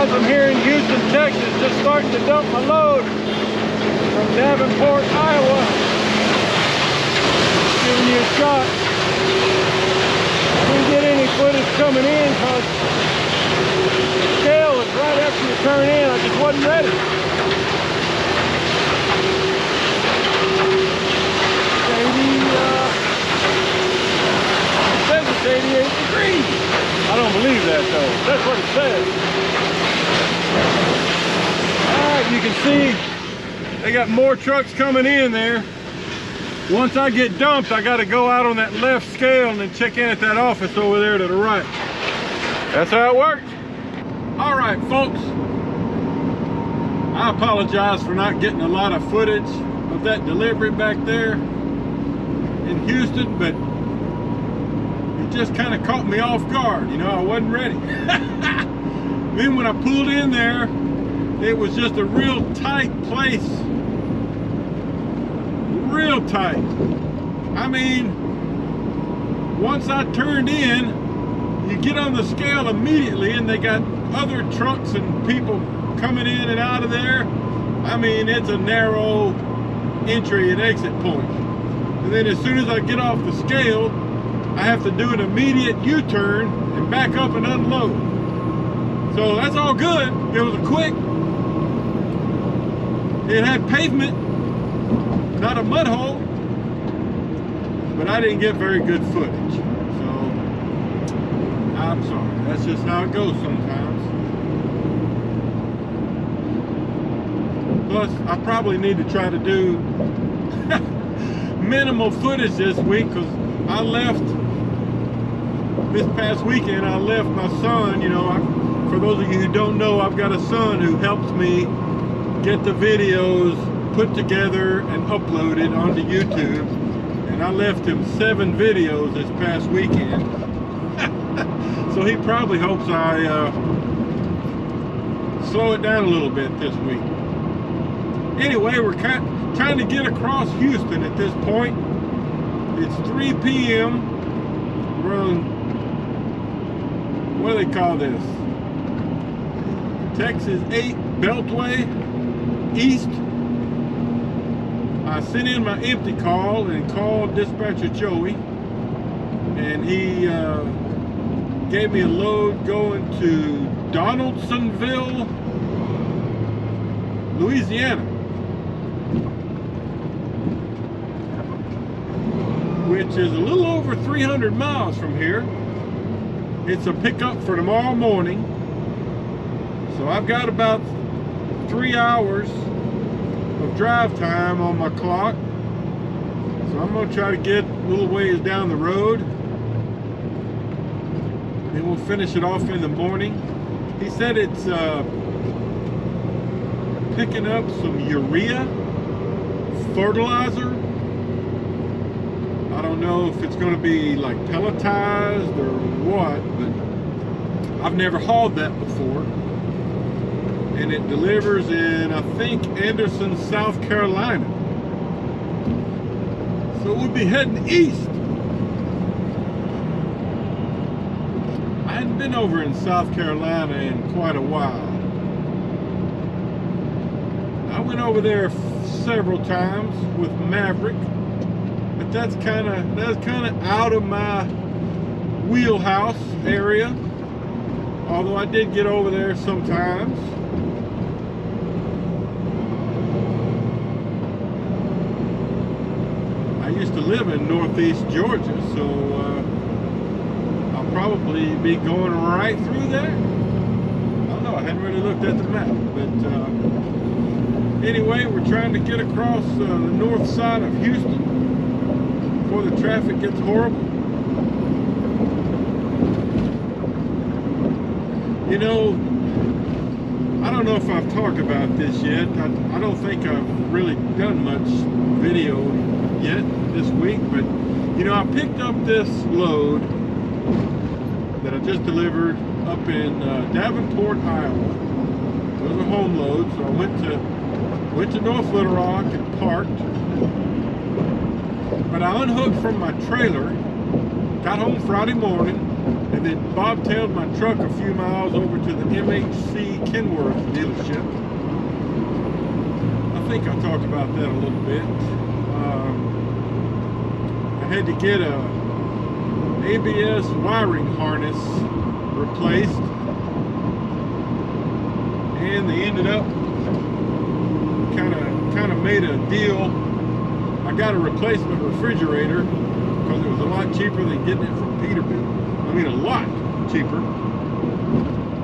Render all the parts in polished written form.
guys, I'm here in Houston, Texas, just starting to dump my load from Davenport, Iowa. Giving you a shot. I didn't get any footage coming in because the scale is right after you turn in. I just wasn't ready. It says it's 88 degrees. I don't believe that though. That's what it says. Alright, you can see they got more trucks coming in there. Once I get dumped, I got to go out on that left scale and then check in at that office over there to the right. That's how it works. Alright folks, I apologize for not getting a lot of footage of that delivery back there in Houston, but it just kind of caught me off guard. You know, I wasn't ready. Then when I pulled in there, it was just a real tight place. Real tight. I mean, once I turned in, you get on the scale immediately and they got other trucks and people coming in and out of there. I mean, it's a narrow entry and exit point. And then as soon as I get off the scale, I have to do an immediate U-turn and back up and unload. So that's all good. It was a quick. It had pavement, not a mud hole, but I didn't get very good footage. So I'm sorry. That's just how it goes sometimes. Plus, I probably need to try to do minimal footage this week because I left this past weekend. I left my son. You know, for those of you who don't know, I've got a son who helps me get the videos put together and uploaded onto YouTube, and I left him 7 videos this past weekend. So he probably hopes I slow it down a little bit this week. Anyway, we're trying to get across Houston at this point. It's 3 p.m. We're on, what do they call this? Texas 8 Beltway East. I sent in my empty call and called dispatcher Joey, and he gave me a load going to Donaldsonville, Louisiana, which is a little over 300 miles from here. It's a pickup for tomorrow morning, so I've got about 3 hours of drive time on my clock. So I'm going to try to get a little ways down the road. Then we'll finish it off in the morning. He said it's picking up some urea, fertilizer. I don't know if it's going to be like pelletized or what, but I've never hauled that before. And it delivers in, I think, Anderson, South Carolina. So we'll be heading east. I hadn't been over in South Carolina in quite a while. I went over there several times with Maverick, but that's kind of out of my wheelhouse area. Although I did get over there sometimes. I used to live in northeast Georgia, so I'll probably be going right through there. I don't know, I hadn't really looked at the map, but anyway, we're trying to get across the north side of Houston before the traffic gets horrible. You know, I don't know if I've talked about this yet. I don't think I've really done much video yet this week, but you know, I picked up this load that I just delivered up in Davenport, Iowa. It was a home load, so I went to North Little Rock and parked. But I unhooked from my trailer, got home Friday morning, and then bobtailed my truck a few miles over to the MHC Kenworth dealership. I think I talked about that a little bit. I had to get a ABS wiring harness replaced, and they ended up kind of made a deal. I got a replacement refrigerator because it was a lot cheaper than getting it from Peterbilt. I mean, a lot cheaper,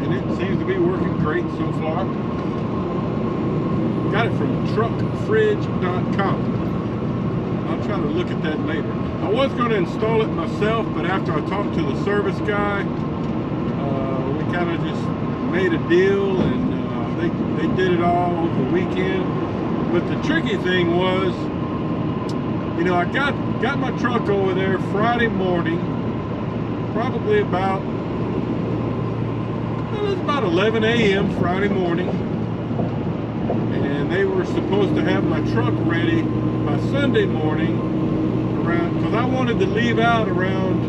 and it seems to be working great so far. Got it from truckfridge.com. I'll try to look at that later. I was going to install it myself, but after I talked to the service guy, we kind of just made a deal, and they did it all over the weekend. But the tricky thing was, you know, I got my truck over there Friday morning, probably about, well, it was about 11 a.m. Friday morning, and they were supposed to have my truck ready by Sunday morning around, because I wanted to leave out around,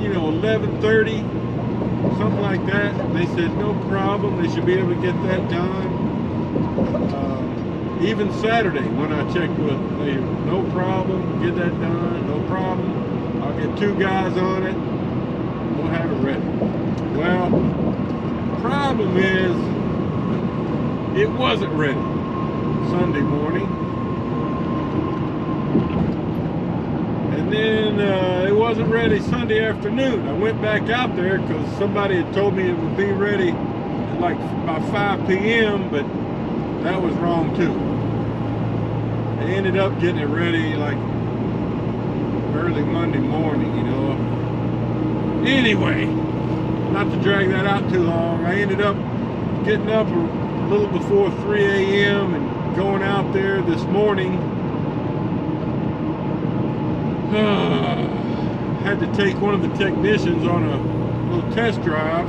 you know, 11:30, something like that. They said no problem, they should be able to get that done. Even Saturday when I checked with them, they, no problem, get that done, no problem. I'll get 2 guys on it, we'll have it ready. Well, the problem is, it wasn't ready Sunday morning. And then it wasn't ready Sunday afternoon. I went back out there because somebody had told me it would be ready at like by 5 p.m., but that was wrong too. They ended up getting it ready like early Monday morning, you know. Anyway, not to drag that out too long, I ended up getting up a little before 3 a.m. and going out there this morning. Had to take one of the technicians on a little test drive.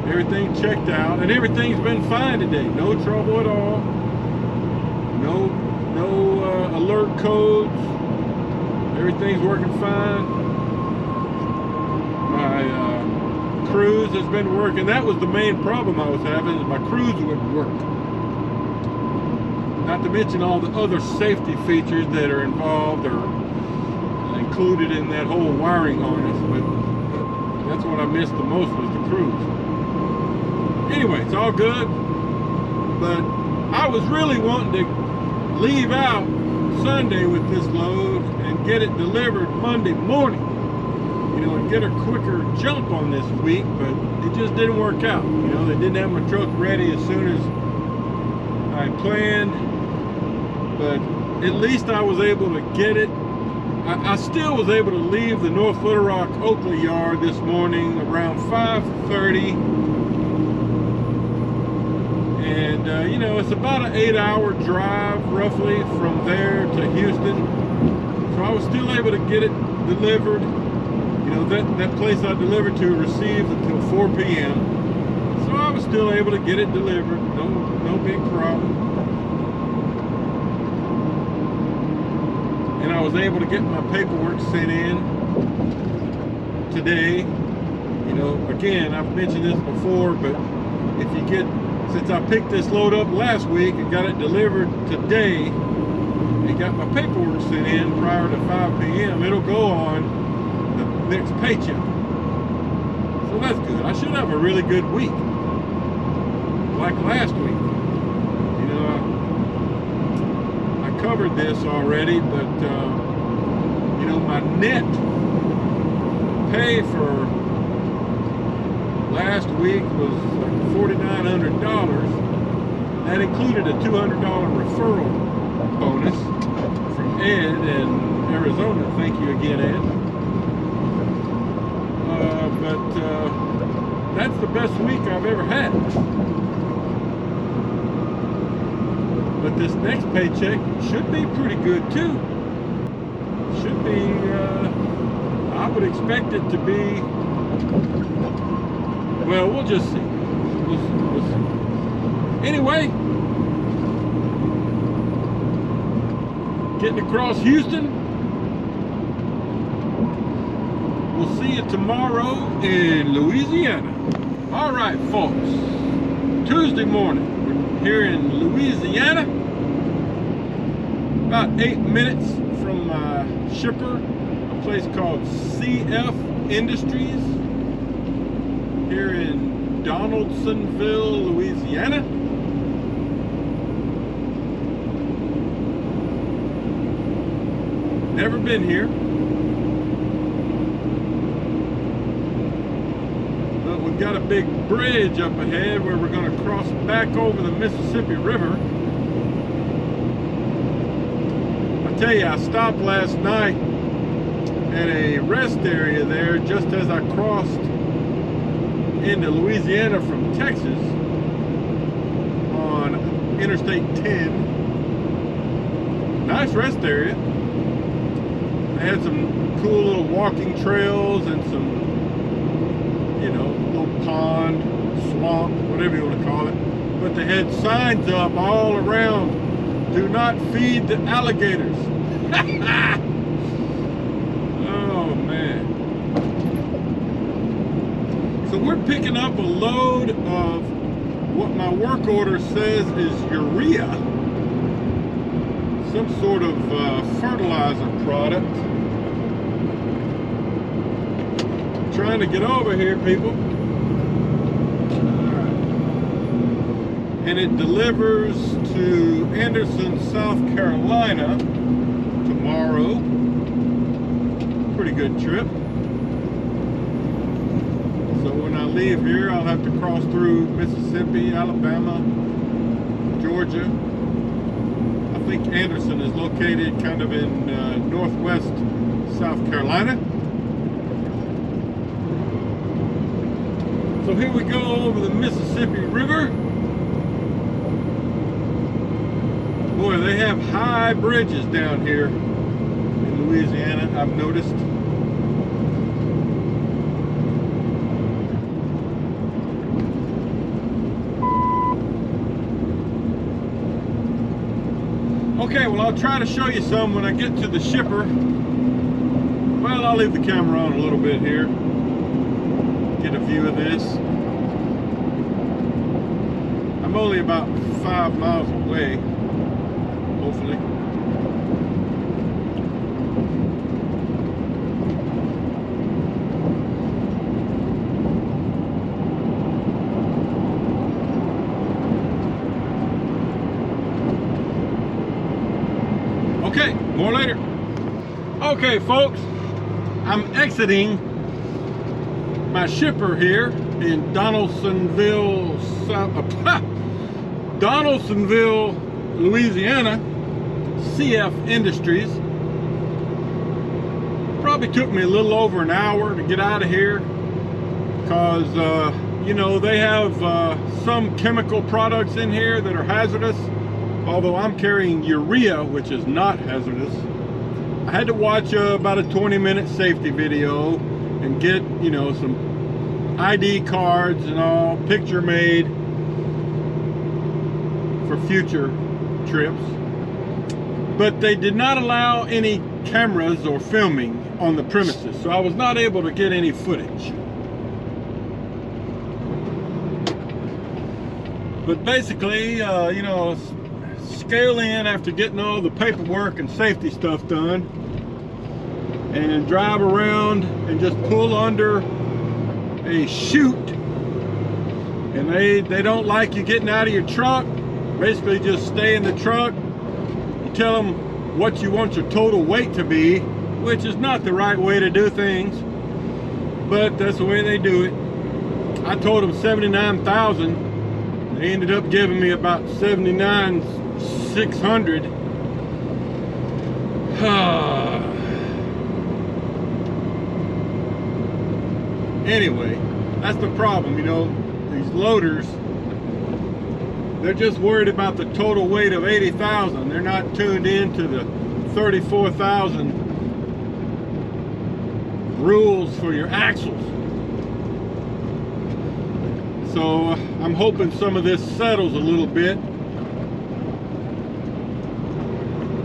Everything checked out, and everything's been fine today. No trouble at all. No alert codes. Everything's working fine. My cruise has been working. That was the main problem I was having, is my cruise wouldn't work. Not to mention all the other safety features that are involved or included in that whole wiring harness, but that's what I missed the most, was the cruise. Anyway, it's all good, but I was really wanting to leave out Sunday with this load and get it delivered Monday morning, you know, and get a quicker jump on this week, but it just didn't work out. You know, they didn't have my truck ready as soon as I planned, but at least I was able to get it. I still was able to leave the North Little Rock Oakley yard this morning around 5:30. And, you know, it's about an 8-hour drive roughly from there to Houston. So I was still able to get it delivered. You know, that place I delivered to received until 4 p.m. So I was still able to get it delivered. No big problem. And I was able to get my paperwork sent in today. You know, again, I've mentioned this before, but if you get, since I picked this load up last week and got it delivered today and got my paperwork sent in prior to 5 p.m., it'll go on the next paycheck. So that's good. I should have a really good week, like last week. You know, I covered this already, but you know, my net pay for last week was like $4,900. That included a $200 referral bonus from Ed in Arizona. Thank you again, Ed. But that's the best week I've ever had. But this next paycheck should be pretty good too. Should be, I would expect it to be, well, we'll just see. We'll see. Anyway, getting across Houston. we'll see you tomorrow in Louisiana. All right, folks. Tuesday morning. We're here in Louisiana. About 8 minutes from my shipper, a place called CF Industries, here in Donaldsonville, Louisiana. Never been here, but we've got a big bridge up ahead where we're going to cross back over the Mississippi River. I tell you, I stopped last night at a rest area there just as I crossed into Louisiana from Texas on Interstate 10. Nice rest area. They had some cool little walking trails and some, you know, little pond, swamp, whatever you want to call it. But they had signs up all around, do not feed the alligators. Oh man. So we're picking up a load of what my work order says is urea. Some sort of fertilizer product. Trying to get over here, people. And it delivers to Anderson, South Carolina tomorrow. Pretty good trip. So when I leave here, I'll have to cross through Mississippi, Alabama, Georgia. I think Anderson is located kind of in northwest South Carolina. So here we go over the Mississippi River. Boy, they have high bridges down here in Louisiana, I've noticed. Okay, well, I'll try to show you some when I get to the shipper. Well, I'll leave the camera on a little bit here. Get a view of this. I'm only about 5 miles away, hopefully. Okay, more later. Okay, folks, I'm exiting my shipper here in Donaldsonville, Donaldsonville, Louisiana, CF Industries. Probably took me a little over an hour to get out of here because, you know, they have some chemical products in here that are hazardous, although I'm carrying urea, which is not hazardous. I had to watch about a 20-minute safety video and get, you know, some ID cards and all, picture made for future trips. But they did not allow any cameras or filming on the premises, so I was not able to get any footage. But basically, you know, scale in after getting all the paperwork and safety stuff done, and drive around and just pull under a chute, and they don't like you getting out of your truck. Basically just stay in the truck. You tell them what you want your total weight to be, which is not the right way to do things, but that's the way they do it. I told them 79,000. They ended up giving me about 79,600. Anyway, that's the problem, you know, these loaders, they're just worried about the total weight of 80,000. They're not tuned in to the 34,000 rules for your axles. So I'm hoping some of this settles a little bit,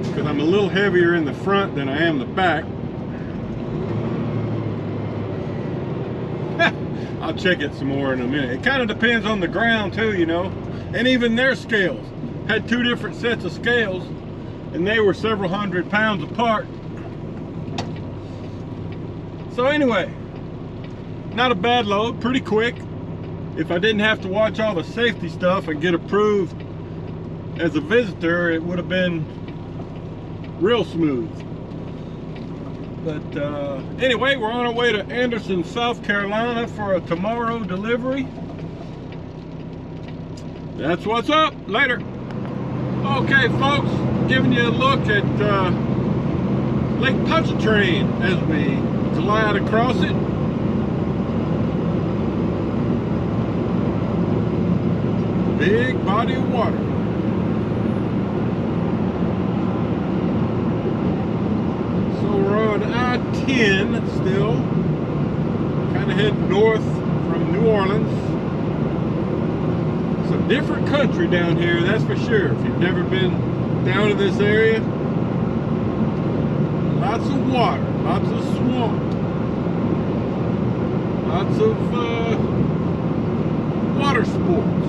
because I'm a little heavier in the front than I am the back. I'll check it some more in a minute. It kind of depends on the ground too, you know. And even their scales. Had 2 different sets of scales, and they were several hundred pounds apart. So anyway, not a bad load, pretty quick. If I didn't have to watch all the safety stuff and get approved as a visitor, it would have been real smooth. But anyway, we're on our way to Anderson, South Carolina for a tomorrow delivery. That's what's up. Later. Okay, folks, giving you a look at Lake Pontchartrain as we glide across it. Big body of water. So we're on I-10 still, kind of heading north from New Orleans. Some different country down here, that's for sure. If you've never been down to this area, lots of water, lots of swamp, lots of water sports,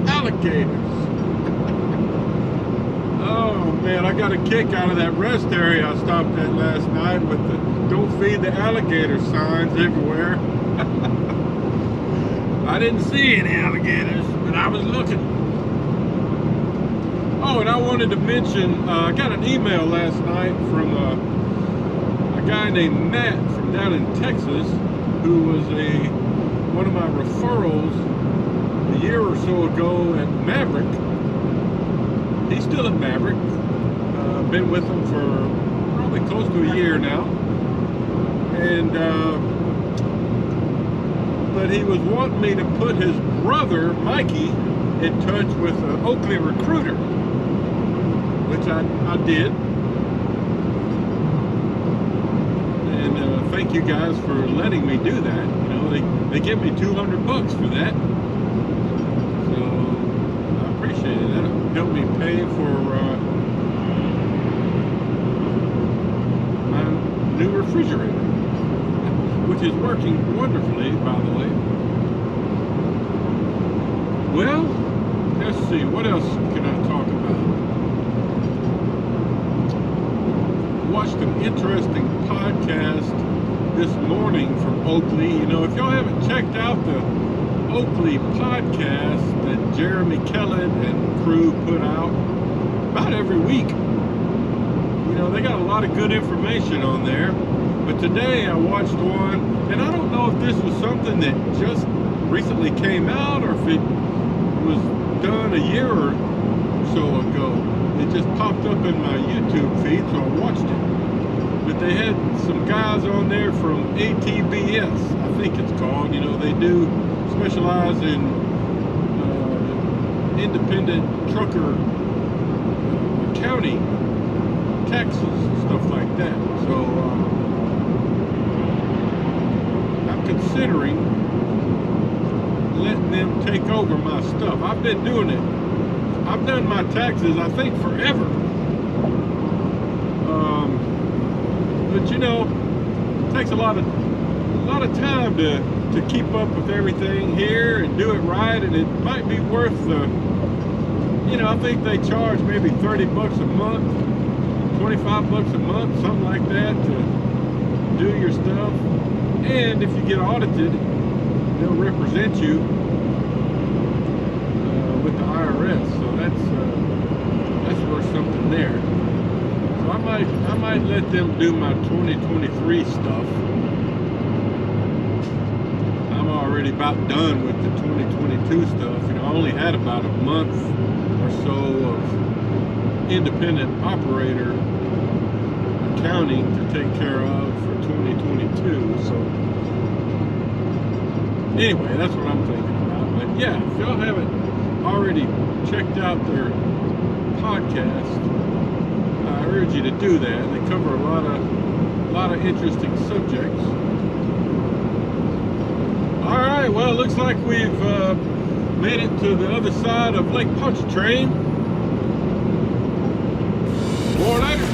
alligators. Oh man, I got a kick out of that rest area I stopped at last night with the "Don't feed the alligator" signs everywhere. I didn't see any alligators, but I was looking. Oh, and I wanted to mention, I got an email last night from a guy named Matt from down in Texas, who was one of my referrals a year or so ago at Maverick. He's still at Maverick. Been with him for probably close to a year now. And but he was wanting me to put his brother, Mikey, in touch with an Oakley recruiter, which I did. And thank you guys for letting me do that. You know, they give me $200 for that. So I appreciate it. That'll help me pay for my new refrigerator, which is working wonderfully, by the way. Well, let's see, what else can I talk about? Watched an interesting podcast this morning from Oakley. You know, if y'all haven't checked out the Oakley podcast that Jeremy Kellett and crew put out about every week, you know, they got a lot of good information on there. But today I watched one, and I don't know if this was something that just recently came out or if it was done a year or so ago. It just popped up in my YouTube feed, so I watched it. But they had some guys on there from ATBS, I think it's called. You know, they do specialize in independent trucker accounting, taxes, stuff like that. So I'm considering letting them take over my stuff. I've been doing it. I've done my taxes, I think, forever. But you know, it takes a lot of time to keep up with everything here and do it right, and it might be worth the, you know, I think they charge maybe $30 a month, $25 a month, something like that, to do your stuff. And if you get audited, they'll represent you with the IRS. So that's worth something there. So I might let them do my 2023 stuff. I'm already about done with the 2022 stuff. You know, I only had about a month or so of independent operator accounting to take care of for 2022. So anyway, that's what I'm thinking about. But yeah, if y'all haven't already checked out their podcast, I urge you to do that. They cover a lot of interesting subjects. All right, well, it looks like we've made it to the other side of Lake Pontchartrain. More later.